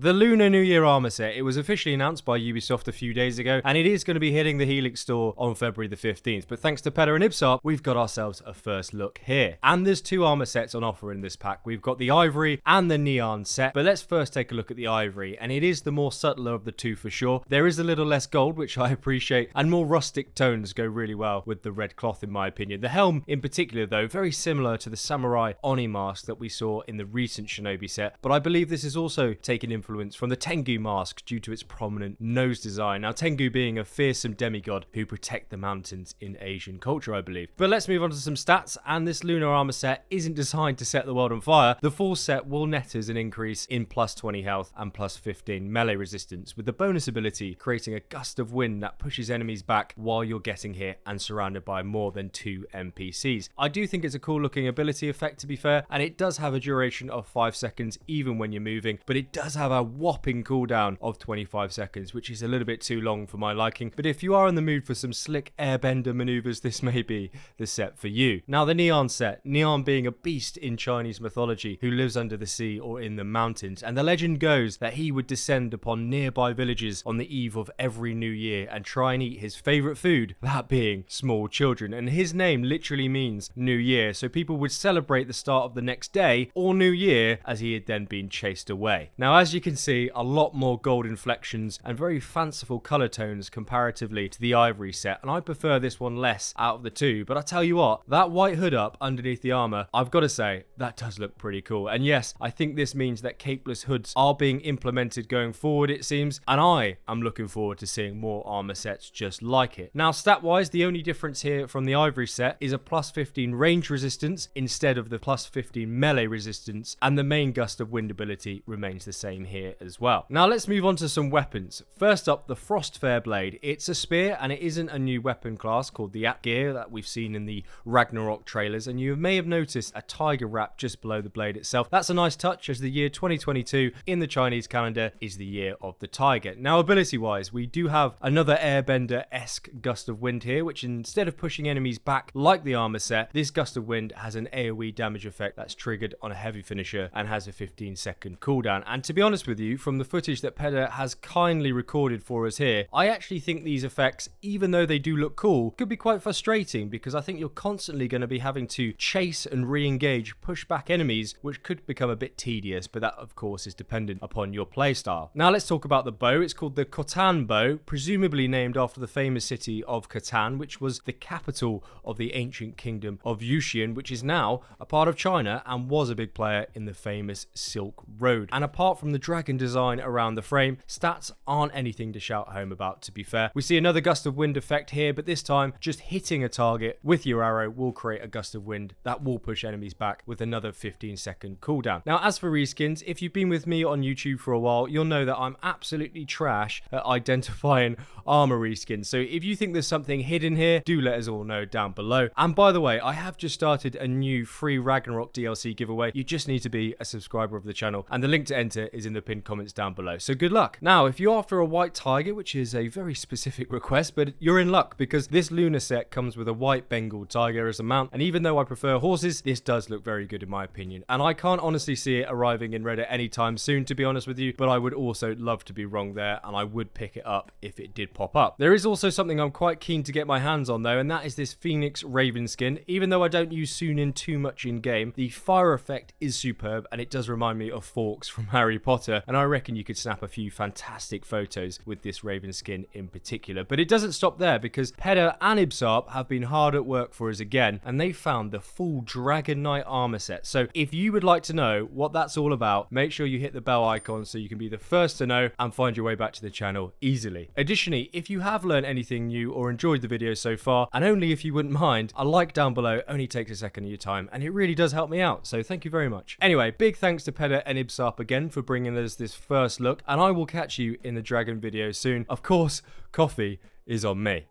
The Lunar New Year armor set, it was officially announced by Ubisoft a few days ago, and it is going to be hitting the Helix store on February the 15th. But thanks to Peda and Ibsarp, we've got ourselves a first look here. And there's two armor sets on offer in this pack. We've got the Ivory and the Nian set. But let's first take a look at the Ivory, and it is the more subtler of the two for sure. There is a little less gold, which I appreciate, and more rustic tones go really well with the red cloth in my opinion. The helm in particular though, very similar to the Samurai Oni mask that we saw in the recent Shinobi set, but I believe this is also taking influence from the Tengu mask due to its prominent nose design. Now Tengu being a fearsome demigod who protect the mountains in Asian culture, I believe. But let's move on to some stats, and this lunar armor set isn't designed to set the world on fire. The full set will net us an increase in plus 20 health and plus 15 melee resistance, with the bonus ability creating a gust of wind that pushes enemies back while you're getting hit and surrounded by more than 2 NPCs. I do think it's a cool looking ability effect, to be fair, and it does have a duration of 5 seconds even when you're moving, but it does have a whopping cooldown of 25 seconds, which is a little bit too long for my liking. But if you are in the mood for some slick airbender maneuvers, this may be the set for you. Now the Nian set, Nian being a beast in Chinese mythology who lives under the sea or in the mountains, and the legend goes that he would descend upon nearby villages on the eve of every new year and try and eat his favourite food, that being small children, and his name literally means New Year, so people would celebrate the start of the next day or New Year as he had then been chased away. Now as you can see, a lot more gold inflections and very fanciful colour tones comparatively to the Ivory set, and I prefer this one less out of the two, but I tell you what, that white hood up underneath the armour, I've got to say, that does look pretty cool. And yes, I think this means that capeless hoods are being implemented going forward, it seems, and I am looking forward to seeing more armour sets just like it. Now stat wise, the only difference here from the Ivory set is a plus 15 range resistance instead of the plus 15 melee resistance, and the main gust of wind ability remains the same here as well. Now let's move on to some weapons. First up, the Frostfair blade. It's a spear and it isn't a new weapon class called the gear that we've seen in the Ragnarok trailers, and you may have noticed a tiger wrap just below the blade itself. That's a nice touch, as the year 2022 in the Chinese calendar is the year of the tiger. Now ability wise, we do have another airbender-esque gust of wind here, which instead of pushing enemies back like the armor set, this gust of wind has an AoE damage effect that's triggered on a heavy finisher and has a 15-second cooldown. And to be honest with you, from the footage that Peda has kindly recorded for us here, I actually think these effects, even though they do look cool, could be quite frustrating, because I think you're constantly going to be having to chase and re-engage push-back enemies, which could become a bit tedious, but that of course is dependent upon your playstyle. Now let's talk about the bow. It's called the Khotan Bow, presumably named after the famous city of Khotan, which was the capital of the ancient kingdom of Yuxian, which is now a part of China and was a big player in the famous Silk Road. And apart from the dragon design around the frame, stats aren't anything to shout home about, to be fair. We see another gust of wind effect here, but this time just hitting a target with your arrow will create a gust of wind that will push enemies back with another 15-second cooldown. Now as for reskins, if you've been with me on YouTube for a while, you'll know that I'm absolutely trash at identifying armor reskins. So if you think there's something hidden here, do let us all know down below. And by the way, I have just started a new free Ragnarok DLC giveaway. You just need to be a subscriber of the channel, and the link to enter is in the pinned comments down below. So good luck. Now, if you're after a white tiger, which is a very specific request, but you're in luck, because this lunar set comes with a white Bengal tiger as a mount, and even though I prefer horses, this does look very good in my opinion. And I can't honestly see it arriving in Reddit anytime soon, to be honest with you, but I would also love to be wrong there, and I would pick it up if it did pop up. There is also something I'm quite keen to get my hands on though, and that is this Phoenix Raven skin. Even though I don't use Sunin too much in game, the fire effect is superb, and it does remind me of Forks from Harry Potter, and I reckon you could snap a few fantastic photos with this Raven skin in particular. But it doesn't stop there, because Peda and Ibsarp have been hard at work for us again, and they found the full Dragon Knight armor set. So if you would like to know what that's all about, make sure you hit the bell icon so you can be the first to know and find your way back to the channel easily. Additionally, if you have learned anything new or enjoyed the video so far, and only if you wouldn't mind, a like down below only takes a second of your time, and it really does help me out, so thank you very much. Anyway, big thanks to Peda and Ibsarp again for bringing us this first look, and I will catch you in the Dragon video soon. Of course, coffee is on me.